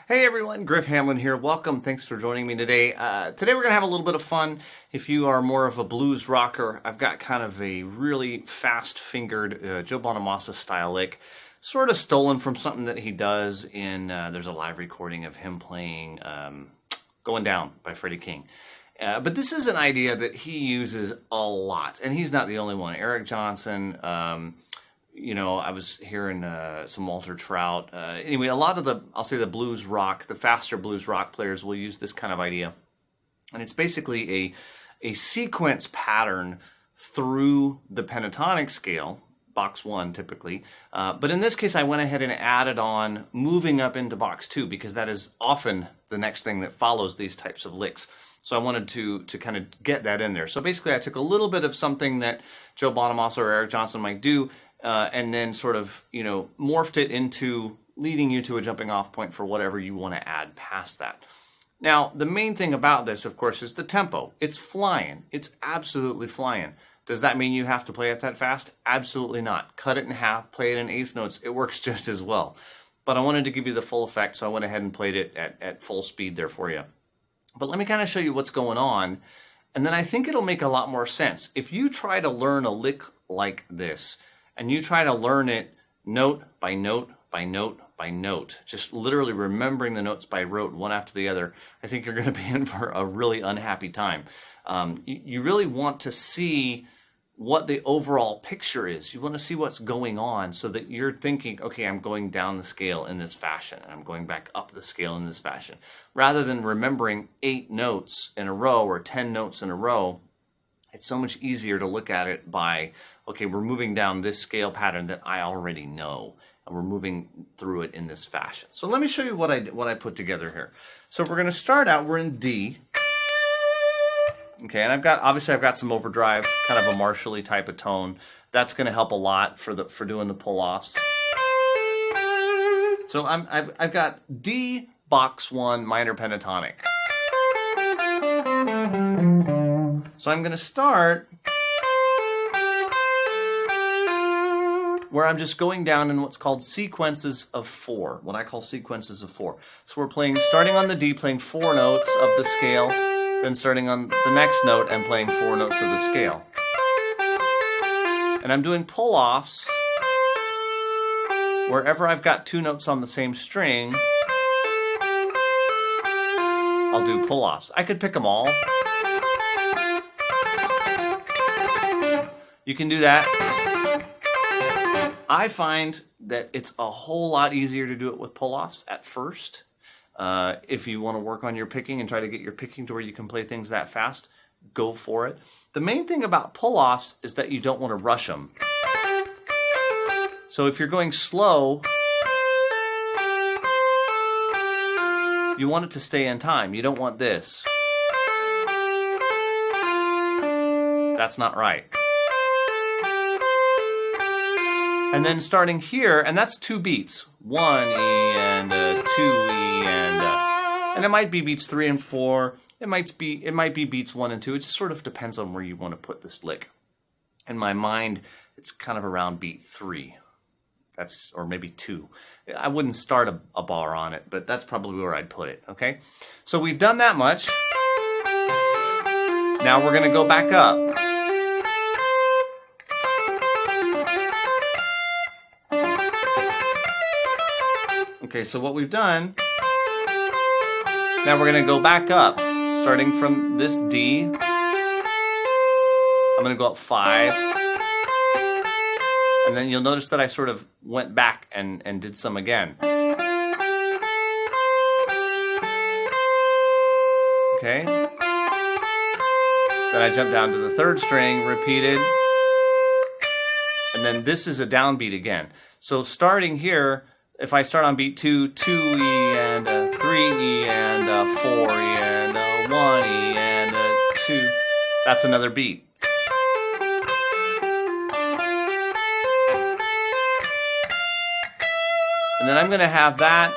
Hey everyone, Griff Hamlin here. Welcome. Thanks for joining me today. Today we're going to have a little bit of fun. If you are more of a blues rocker, I've got kind of a really fast-fingered Joe Bonamassa style lick, sort of stolen from something that he does in, there's a live recording of him playing Going Down by Freddie King. But this is an idea that he uses a lot, and he's not the only one. Eric Johnson, I was hearing some Walter Trout. Anyway, a lot of I'll say the blues rock, the faster blues rock players will use this kind of idea. And it's basically a sequence pattern through the pentatonic scale, box 1 typically. But in this case, I went ahead and added on moving up into box 2 because that is often the next thing that follows these types of licks. So I wanted to kind of get that in there. So basically, I took a little bit of something that Joe Bonamassa or Eric Johnson might do, and then sort of, morphed it into leading you to a jumping off point for whatever you want to add past that. Now, the main thing about this, of course, is the tempo. It's flying. It's absolutely flying. Does that mean you have to play it that fast? Absolutely not. Cut it in half, play it in eighth notes. It works just as well. But I wanted to give you the full effect, so I went ahead and played it at full speed there for you. But let me kind of show you what's going on, and then I think it'll make a lot more sense. If you try to learn a lick like this, and you try to learn it note by note by note by note, just literally remembering the notes by rote one after the other, I think you're going to be in for a really unhappy time. You really want to see what the overall picture is. You want to see what's going on so that you're thinking, okay, I'm going down the scale in this fashion, and I'm going back up the scale in this fashion. Rather than remembering 8 notes in a row or 10 notes in a row, it's so much easier to look at it by, okay, we're moving down this scale pattern that I already know, and we're moving through it in this fashion. So let me show you what I put together here. So we're going to start out, we're in D. Okay, and I've got some overdrive, kind of a Marshall-y type of tone. That's going to help a lot for doing the pull-offs. So I've got D box 1 minor pentatonic. So I'm going to start where I'm just going down in what's called sequences of 4, what I call sequences of 4. So we're starting on the D, playing 4 notes of the scale, then starting on the next note and playing 4 notes of the scale. And I'm doing pull-offs wherever I've got 2 notes on the same string. I'll do pull-offs. I could pick them all. You can do that. I find that it's a whole lot easier to do it with pull-offs at first. If you want to work on your picking and try to get your picking to where you can play things that fast, go for it. The main thing about pull-offs is that you don't want to rush them. So if you're going slow, you want it to stay in time. You don't want this. That's not right. And then starting here, and that's 2 beats. 1 E and 2 E and it might be beats 3 and 4. It might be beats 1 and 2. It just sort of depends on where you want to put this lick. In my mind, it's kind of around beat 3. Or maybe 2. I wouldn't start a bar on it, but that's probably where I'd put it, okay? So we've done that much. Now we're going to go back up. Okay, so what we've done, now we're going to go back up, starting from this D. I'm going to go up 5. And then you'll notice that I sort of went back and did some again. Okay. Then I jump down to the 3rd string, repeated. And then this is a downbeat again. So starting here, if I start on beat 2, 2 E and 3 E and 4 E and 1 E and 2, that's another beat. And then I'm going to have that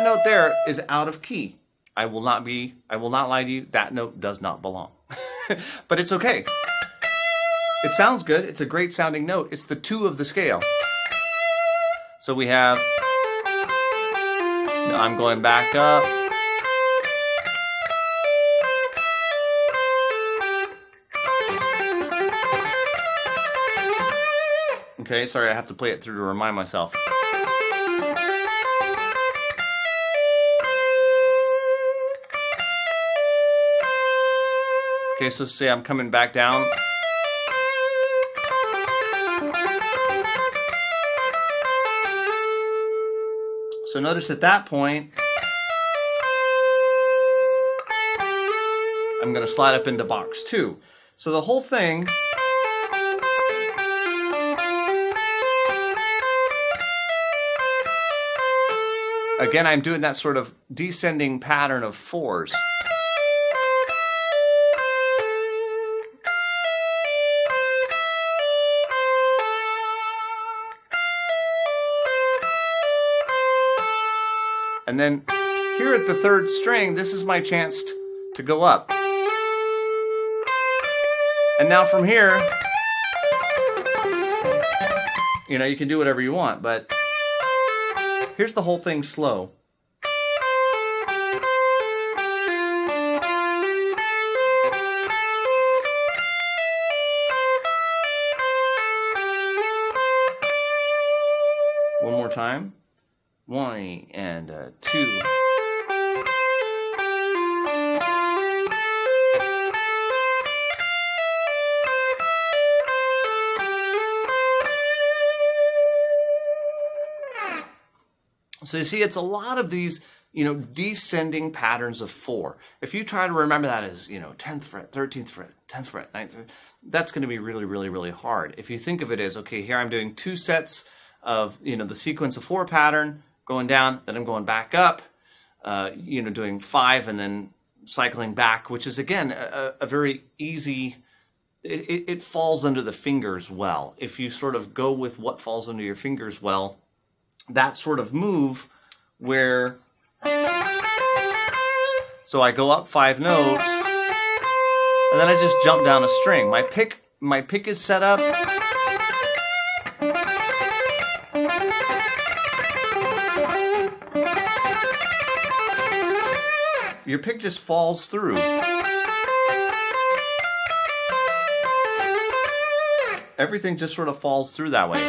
note there is out of key. I will not lie to you, that note does not belong. But it's okay. It sounds good. It's a great sounding note. It's the 2 of the scale. So we have I'm going back up. Okay, sorry, I have to play it through to remind myself. Okay, so say I'm coming back down. So notice at that point, I'm going to slide up into box 2. So the whole thing again, I'm doing that sort of descending pattern of 4s. And then here at the 3rd string, this is my chance to go up. And now from here, you know, you can do whatever you want, but here's the whole thing slow. One more time. 1 and 2. So you see, it's a lot of these, you know, descending patterns of 4. If you try to remember that as, you know, 10th fret, 13th fret, 10th fret, 9th fret, that's going to be really, really, really hard. If you think of it as, okay, here I'm doing 2 sets of, you know, the sequence of 4 pattern, going down, then I'm going back up, you know, doing 5 and then cycling back, which is, again, a very easy, it falls under the fingers well. If you sort of go with what falls under your fingers well, that sort of move where, so I go up 5 notes, and then I just jump down a string. My pick is set up. Your pick just falls through. Everything just sort of falls through that way.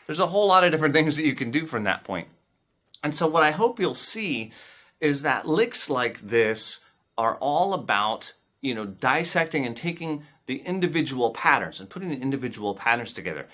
There's a whole lot of different things that you can do from that point. And so what I hope you'll see is that licks like this are all about, you know, dissecting and taking the individual patterns and putting the individual patterns together.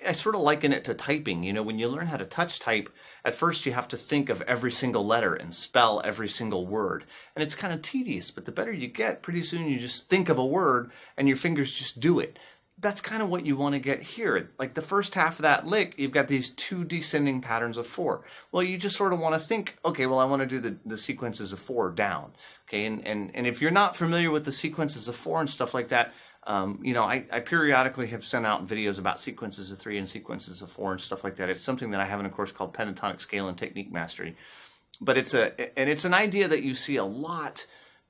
I sort of liken it to typing. You know, when you learn how to touch type, at first you have to think of every single letter and spell every single word. And it's kind of tedious, but the better you get, pretty soon you just think of a word and your fingers just do it. That's kind of what you want to get here. Like the first half of that lick, you've got these 2 descending patterns of 4. Well, you just sort of want to think, okay, well, I want to do the sequences of 4 down. Okay, and if you're not familiar with the sequences of 4 and stuff like that, you know, I periodically have sent out videos about sequences of 3 and sequences of 4 and stuff like that. It's something that I have in a course called Pentatonic Scale and Technique Mastery. But it's an idea that you see a lot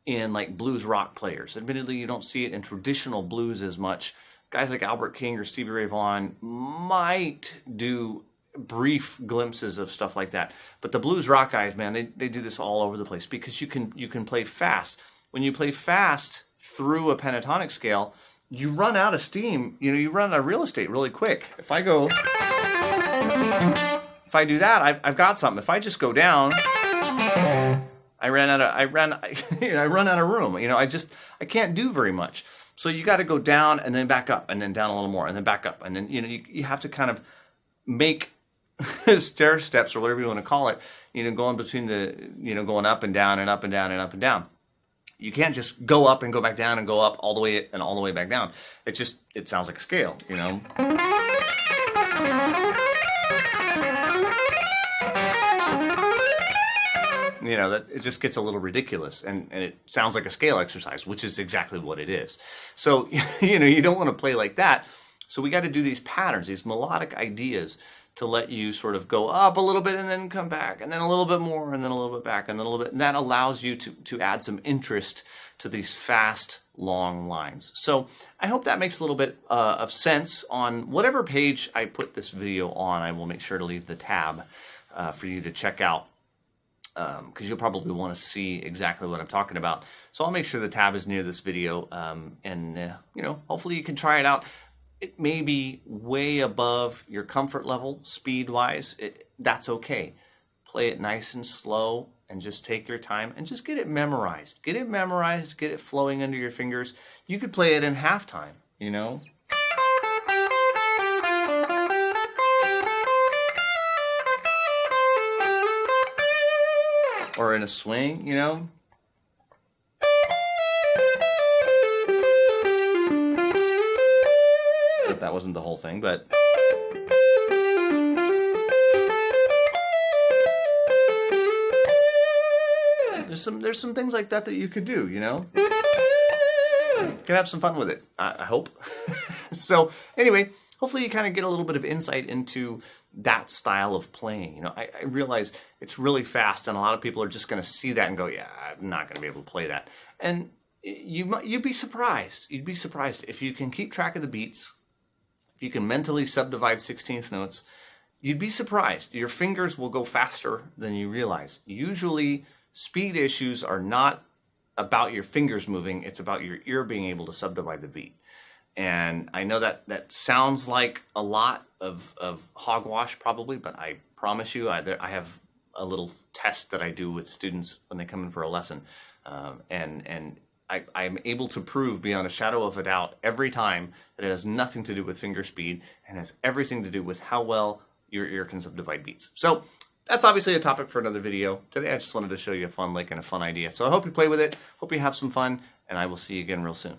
in like blues rock players. Admittedly, you don't see it in traditional blues as much. Guys like Albert King or Stevie Ray Vaughan might do brief glimpses of stuff like that. But the blues rock guys, man, they do this all over the place because you can play fast. When you play fast through a pentatonic scale, you run out of steam. You know, you run out of real estate really quick. If I do that, I've got something. If I just go down, I run out of room. You know, I can't do very much. So you got to go down and then back up and then down a little more and then back up. And then, you know, you have to kind of make stair steps or whatever you want to call it, you know, going between the, you know, going up and down and up and down and up and down. You can't just go up and go back down and go up all the way and all the way back down. It sounds like a scale, you know. You know, that it just gets a little ridiculous and it sounds like a scale exercise, which is exactly what it is. So, you know, you don't want to play like that. So we got to do these patterns, these melodic ideas to let you sort of go up a little bit and then come back, and then a little bit more, and then a little bit back, and then a little bit. And that allows you to add some interest to these fast, long lines. So I hope that makes a little bit of sense. On whatever page I put this video on, I will make sure to leave the tab for you to check out, because you'll probably want to see exactly what I'm talking about. So I'll make sure the tab is near this video, and you know, hopefully you can try it out. It may be way above your comfort level speed-wise. That's okay. Play it nice and slow, and just take your time and just get it memorized. Get it memorized, get it flowing under your fingers. You could play it in halftime, you know? Or in a swing, you know? Except that wasn't the whole thing, but... There's some things like that you could do, you know? You can have some fun with it, I hope. So anyway, hopefully you kind of get a little bit of insight into that style of playing. You know, I realize it's really fast, and a lot of people are just going to see that and go, yeah, I'm not going to be able to play that. And you'd be surprised. You'd be surprised if you can keep track of the beats, if you can mentally subdivide 16th notes. You'd be surprised. Your fingers will go faster than you realize. Usually, speed issues are not about your fingers moving, it's about your ear being able to subdivide the beat. And I know that sounds like a lot of hogwash probably, but I promise you, I have a little test that I do with students when they come in for a lesson. And I'm able to prove beyond a shadow of a doubt every time that it has nothing to do with finger speed and has everything to do with how well your ear can subdivide beats. So that's obviously a topic for another video. Today I just wanted to show you a fun lick and a fun idea. So I hope you play with it, hope you have some fun, and I will see you again real soon.